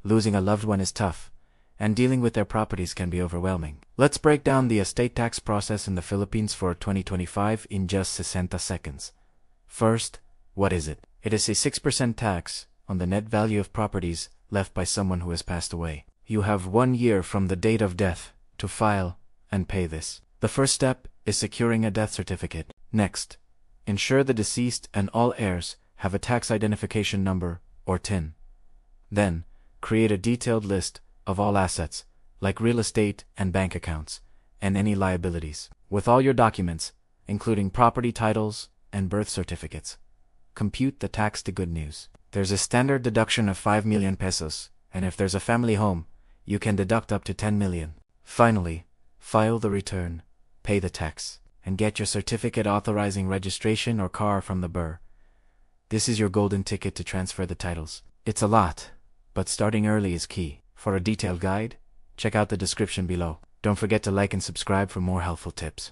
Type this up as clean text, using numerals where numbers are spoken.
losing a loved one is tough, and dealing with their properties can be overwhelming. Let's break down the estate tax process in the Philippines for 2025 in just 60 seconds. First, what is it? It is a 6% tax on the net value of properties left by someone who has passed away. You have 1 year from the date of death to file and pay this. The first step is securing a death certificate. Next, ensure the deceased and all heirs have a tax identification number or TIN. Then, create a detailed list of all assets, like real estate and bank accounts, and any liabilities. With all your documents, including property titles and birth certificates, compute the tax to good news. There's a standard deduction of 5 million pesos, and if there's a family home, you can deduct up to 10 million. Finally, file the return, pay the tax, and get your certificate authorizing registration or car from the BUR. This is your golden ticket to transfer the titles. It's a lot, but starting early is key. For a detailed guide, check out the description below. Don't forget to like and subscribe for more helpful tips.